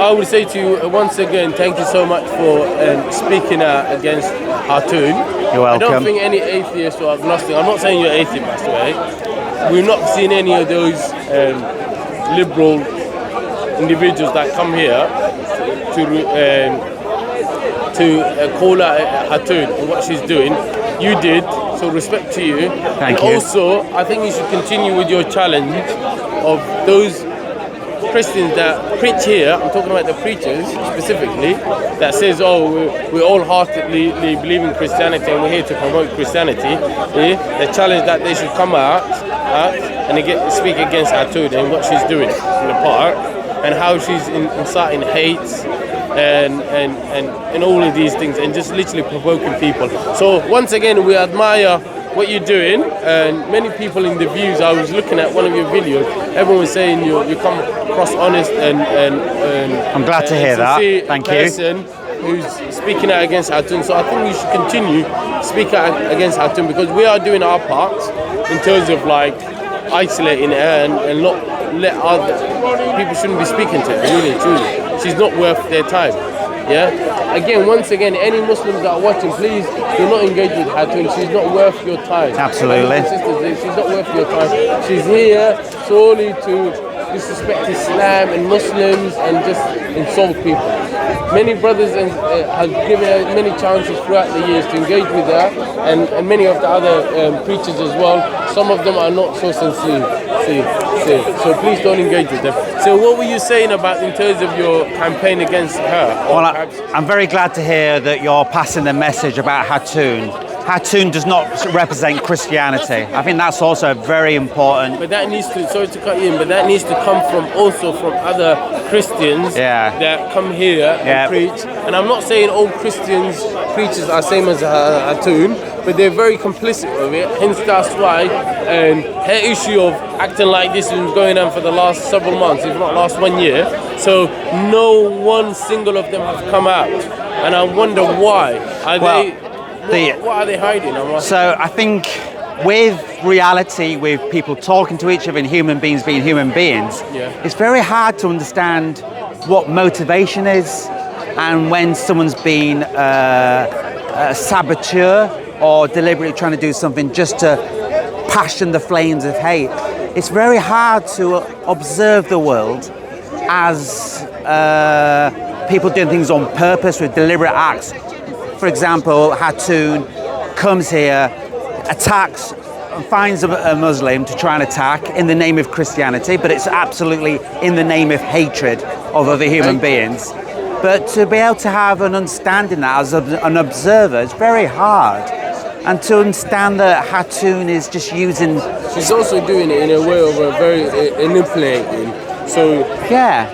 I would say to you once again, thank you so much for speaking out against Hatun. You're welcome. I don't think any atheist or agnostic, I'm not saying you're atheist, by the way. We've not seen any of those liberal individuals that come here to call out Hatun and what she's doing. You did, so respect to you. Thank you. Also, I think you should continue with your challenge of those Christians that preach here. I'm talking about the preachers specifically, that says, oh, we all-heartedly believe in Christianity and we're here to promote Christianity. Yeah? The challenge that they should come out and speak against Hatun and what she's doing in the park and how she's inciting hate and all of these things and just literally provoking people. So once again, we admire what you're doing, and many people in the views, I was looking at one of your videos, everyone was saying you come across honest and I'm glad to hear that. Thank you. Who's speaking out against Hatun. So I think we should continue to speak out against Hatun because we are doing our part in terms of like isolating her and not let other people shouldn't be speaking to her, really, truly. She's not worth their time. Yeah. Again, once again, any Muslims that are watching, please do not engage with Hatun. She's not worth your time. Absolutely. Sisters, she's not worth your time. She's here solely to disrespect Islam and Muslims and just insult people. Many brothers have given her many chances throughout the years to engage with her, and many of the other preachers as well. Some of them are not so sincere. So please don't engage with them. So what were you saying about in terms of your campaign against her? Well, I'm very glad to hear that you're passing the message about Hatun. Hatun does not represent Christianity. I think that's also very important. But that needs to, sorry to cut you in, but that needs to come from other Christians that come here and preach. And I'm not saying all Christians preachers are same as Hatun, but they're very complicit with it. Hence that's why her issue of acting like this has been going on for the last several months, if not last 1 year. So no one single of them have come out. And I wonder why. What are they hiding? So I think with reality, with people talking to each other and human beings being human beings, it's very hard to understand what motivation is and when someone's been a saboteur or deliberately trying to do something just to passion the flames of hate. It's very hard to observe the world as people doing things on purpose with deliberate acts. For example, Hatun comes here, attacks, and finds a Muslim to try and attack in the name of Christianity, but it's absolutely in the name of hatred of other human beings. But to be able to have an understanding that as an observer is very hard. And to understand that Hatun is just using... She's also doing it in a way of very manipulating. So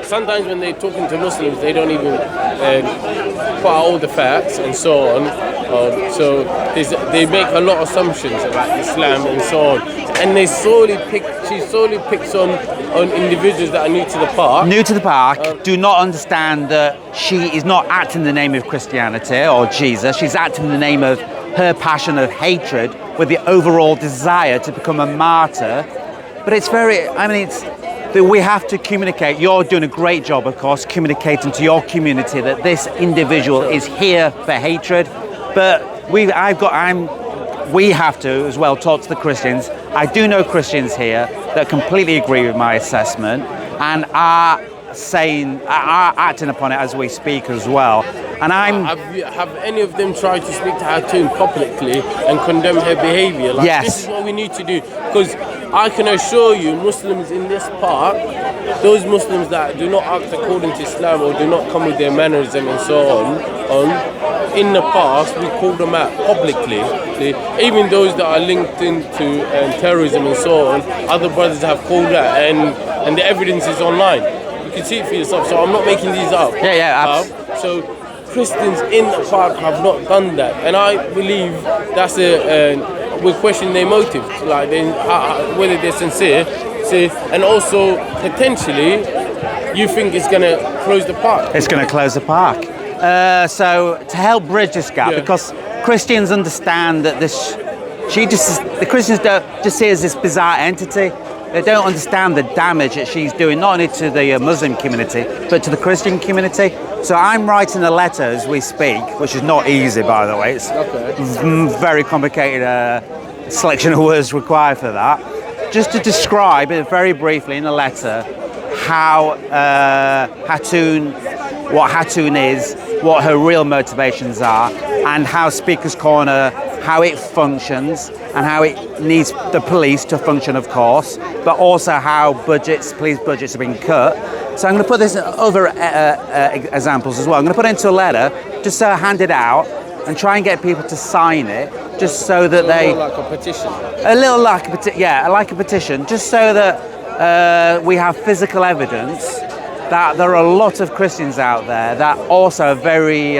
sometimes when they're talking to Muslims, they don't even put out all the facts and so on. So they make a lot of assumptions about Islam and so on. And she solely picks on individuals that are new to the park. New to the park, do not understand that she is not acting in the name of Christianity or Jesus. She's acting in the name of her passion of hatred with the overall desire to become a martyr. But it's that we have to communicate. You're doing a great job, of course, communicating to your community that this individual is here for hatred. But we have to as well talk to the Christians. I do know Christians here that completely agree with my assessment and are acting upon it as we speak as well. And have any of them tried to speak to Hatun publicly and condemn her behaviour? Yes. This is what we need to do, because I can assure you, Muslims in this park, those Muslims that do not act according to Islam or do not come with their mannerism and so on, in the past we called them out publicly. Even those that are linked into terrorism and so on, other brothers have called out, and the evidence is online. You can see it for yourself. So I'm not making these up. So Christians in the park have not done that, and I believe that's we question their motives, like whether they're sincere. And also potentially, you think it's going to close the park. It's going to close the park. So to help bridge this gap, because Christians understand that the Christians don't just see it as this bizarre entity. they don't understand the damage that she's doing, not only to the Muslim community, but to the Christian community. So I'm writing a letter as we speak, which is not easy, by the way. It's very complicated selection of words required for that. Just to describe it very briefly in a letter how Hatun, what Hatun is, what her real motivations are, and how Speaker's Corner, how it functions, and how it needs the police to function, of course, but also how police budgets have been cut. So I'm going to put this in other examples as well. I'm going to put it into a letter, just so I hand it out, and try and get people to sign it, just so that they... More like a petition. A little like a petition, yeah, like a petition, just so that we have physical evidence that there are a lot of Christians out there that also are very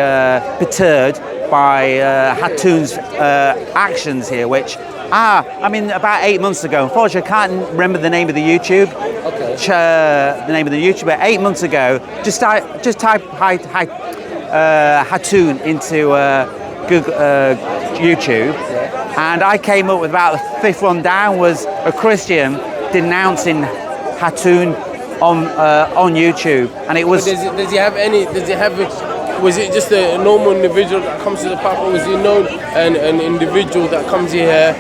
perturbed by Hatun's actions here, which I mean, about 8 months ago, unfortunately I can't remember the name of the YouTube, the name of the YouTuber. 8 months ago, just type Hatun into Google, YouTube, and I came up with about the fifth one down was a Christian denouncing Hatun on YouTube, and it was. Does he have any? Does he have? Was it just a normal individual that comes to the park, or was he known an individual that comes here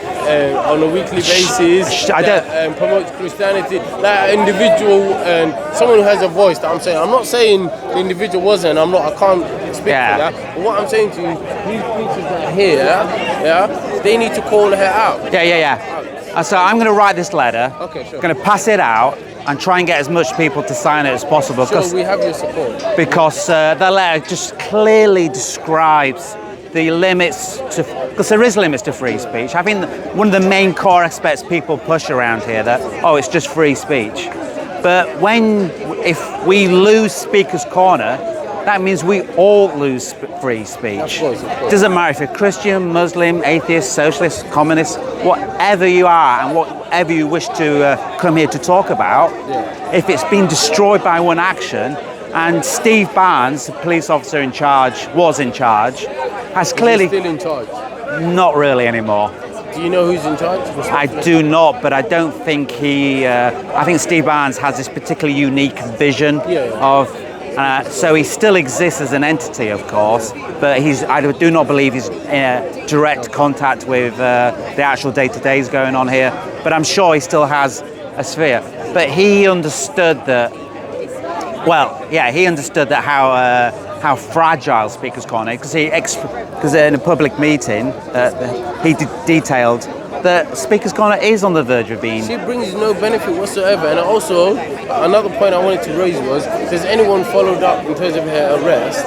on a weekly basis that promotes Christianity? Like an individual and someone who has a voice. That I'm saying. I'm not saying the individual wasn't. I can't speak for that. But what I'm saying to you, these preachers that are here, they need to call her out. So I'm going to write this letter. Okay, sure. Going to pass it out and try and get as much people to sign it as possible. Sure, we have your support. Because the letter just clearly describes the limits to, because there is limits to free speech. I think one of the main core aspects people push around here that, it's just free speech. But if we lose Speaker's Corner, that means we all lose free speech. Of course. Doesn't matter if you're Christian, Muslim, atheist, socialist, communist, whatever you are and whatever you wish to come here to talk about, if it's been destroyed by one action, and Steve Barnes, the police officer was in charge, has clearly... Is he still in charge? Not really anymore. Do you know who's in charge? I do not, but I don't think I think Steve Barnes has this particularly unique vision of... so he still exists as an entity, of course, but I do not believe he's in direct contact with the actual day-to-days going on here. But I'm sure he still has a sphere. But he understood that. He understood that how fragile Speaker's Corner is, because in a public meeting he detailed that Speaker's Corner is on the verge of being... She brings no benefit whatsoever. And also, another point I wanted to raise was, has anyone followed up in terms of her arrest?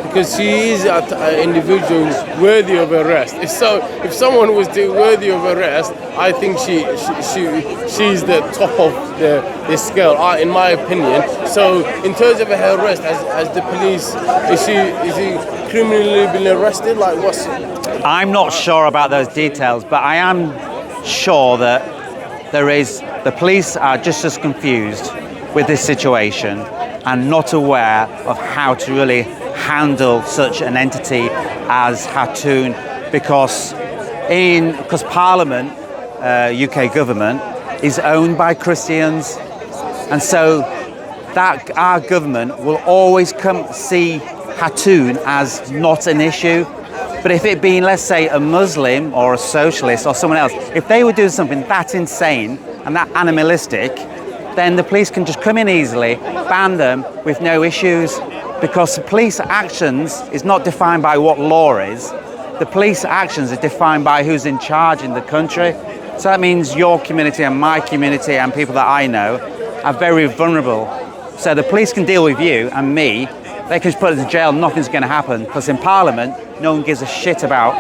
Because she is an individual who's worthy of arrest. If someone was worthy of arrest, I think she's the top of the scale, in my opinion. So, in terms of her arrest, as the police, is he criminally been arrested? Like, what's... I'm not sure about those details, but I am sure that the police are just as confused with this situation and not aware of how to really handle such an entity as Hatun, because Parliament, UK government, is owned by Christians, and so that our government will always see Hatun as not an issue. But if it being, let's say, a Muslim or a socialist or someone else, if they were doing something that insane and that animalistic, then the police can just come in easily, ban them with no issues, because the police actions is not defined by what law is. The police actions are defined by who's in charge in the country. So that means your community and my community and people that I know are very vulnerable. So the police can deal with you and me. They can just put us in jail, nothing's going to happen, because in Parliament, no one gives a shit about,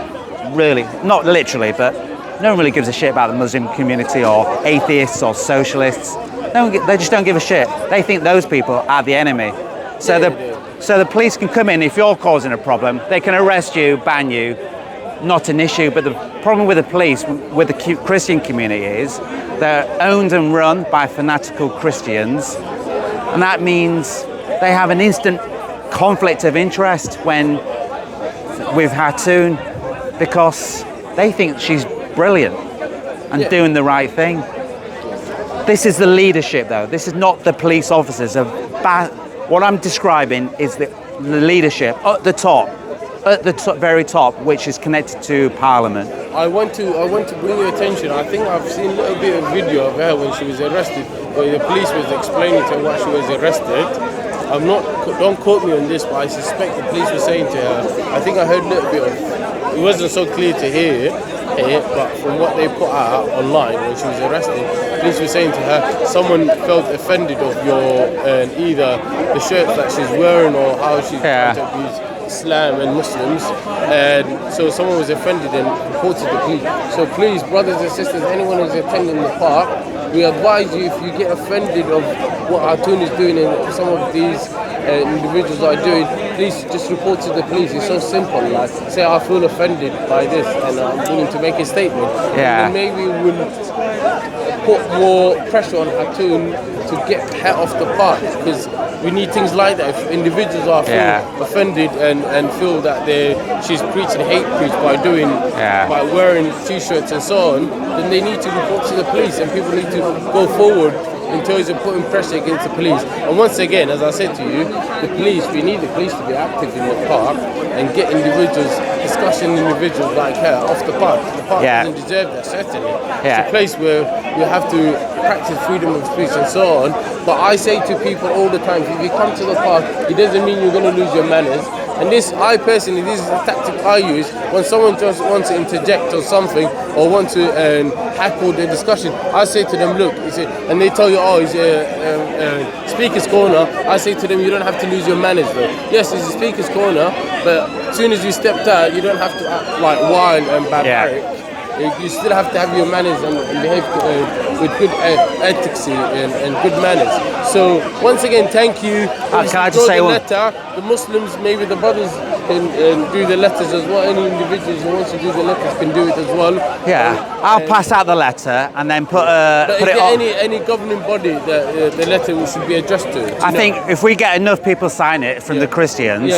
really, not literally, but no one really gives a shit about the Muslim community or atheists or socialists. They just don't give a shit. They think those people are the enemy. So the police can come in if you're causing a problem. They can arrest you, ban you, not an issue. But the problem with the police, with the Christian community, is they're owned and run by fanatical Christians, and that means they have an instant conflict of interest with Hatun, because they think she's brilliant and doing the right thing. This is the leadership, though. This is not the police officers. What I'm describing is the leadership at the top, very top, which is connected to Parliament. I want to bring your attention. I think I've seen a little bit of video of her when she was arrested, where the police was explaining to her why she was arrested. Don't quote me on this, but I suspect the police were saying to her, I think I heard a little bit of, it wasn't so clear to hear it, but from what they put out online when she was arrested, the police were saying to her, someone felt offended of your, either the shirts that she's wearing or how she's trying to abuse Islam and Muslims, and so someone was offended and reported the police. So please, brothers and sisters, anyone who's attending the park, we advise you, if you get offended of what Hatun is doing and some of these individuals are doing, please just report to the police. It's so simple, like say I feel offended by this and I'm willing to make a statement. And maybe we'll put more pressure on Hatun to get her off the park, because we need things like that. If individuals are offended and feel that she's preaching hate preach by wearing t-shirts and so on, then they need to report to the police, and people need to go forward in terms of putting pressure against the police. And once again, as I said to you, we need the police to be active in the park and get discussion individuals like her off the park. The park doesn't deserve that, certainly. It's a place where you have to practice freedom of speech and so on. But I say to people all the time, if you come to the park, it doesn't mean you're going to lose your manners. And this is the tactic I use when someone just wants to interject or something, or want to hackle the discussion. I say to them, look, and they tell you, oh, it's a speaker's corner. I say to them, you don't have to lose your manners, though. Yes, it's a speaker's corner, but as soon as you stepped out, you don't have to act like wild and barbaric. You still have to have your manners and behave with good ethics and good manners. So once again, thank you. Can I just say one? The Muslims, maybe the brothers can do the letters as well. Any individuals who wants to do the letters can do it as well. I'll pass out the letter and then put it on. Any governing body that the letter should be addressed to. I think if we get enough people sign it from the Christians,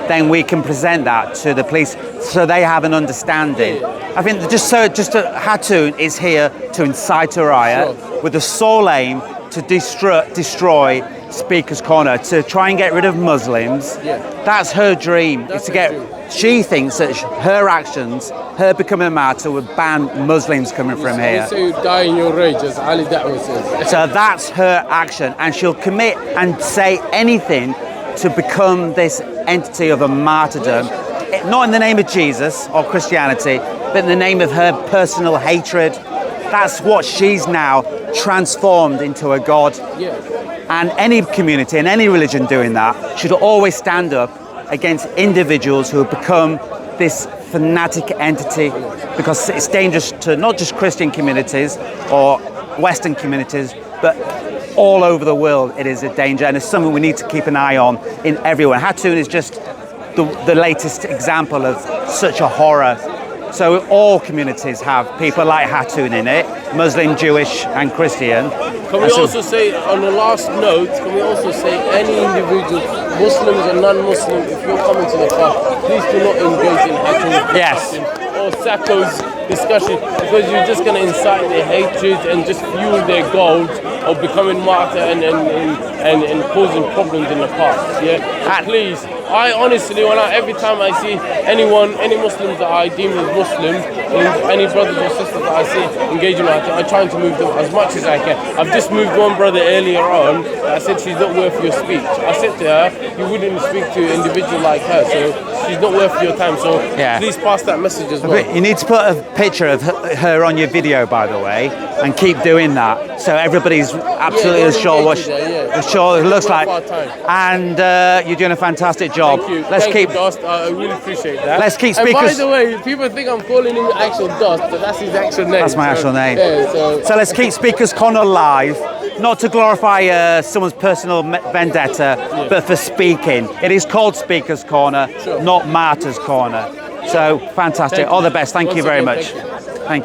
then we can present that to the police so they have an understanding. I think Hatun is here to incite a riot with the sole aim to destroy Speaker's Corner, to try and get rid of Muslims. That's her dream. She thinks that her actions, her becoming a martyr, would ban Muslims coming from here. So you die in your rage, as Ali Da'wah says. So that's her action, and she'll commit and say anything to become this entity of a martyrdom, not in the name of Jesus or Christianity, but in the name of her personal hatred. That's what she's now transformed into a god. And any community and any religion doing that should always stand up against individuals who have become this fanatic entity, because it's dangerous to not just Christian communities or Western communities, but all over the world. It is a danger, and it's something we need to keep an eye on in everyone. Hatun is just the latest example of such a horror. So all communities have people like Hatun in it, Muslim, Jewish and Christian. Can we also say, on the last note, any individual, Muslims and non-Muslim, if you're coming to the park, please do not engage in Hatun's discussion or Sako's discussion, because you're just going to incite their hatred and just fuel their goals of becoming martyr and causing problems in the park. Please, I honestly, every time I see any Muslims that I deem as Muslims, any brothers or sisters that I see engaging, I try to move them as much as I can. I've just moved one brother earlier on. I said she's not worth your speech. I said to her, you wouldn't speak to an individual like her, so she's not worth your time. So please pass that message as well. You need to put a picture of her on your video, by the way, and keep doing that, so everybody's absolutely sure what it looks like. And you're doing a fantastic job. Thank you. Thank you, Dost. I really appreciate that. Let's keep speakers. speakers. And by the way, people think I'm calling him actual Dost, but that's his actual name. That's my actual name. So let's keep Speaker's Corner live, not to glorify someone's personal vendetta, but for speaking. It is called Speaker's Corner, not Martyr's Corner. So fantastic. All the best. Thank you very much. Thank you.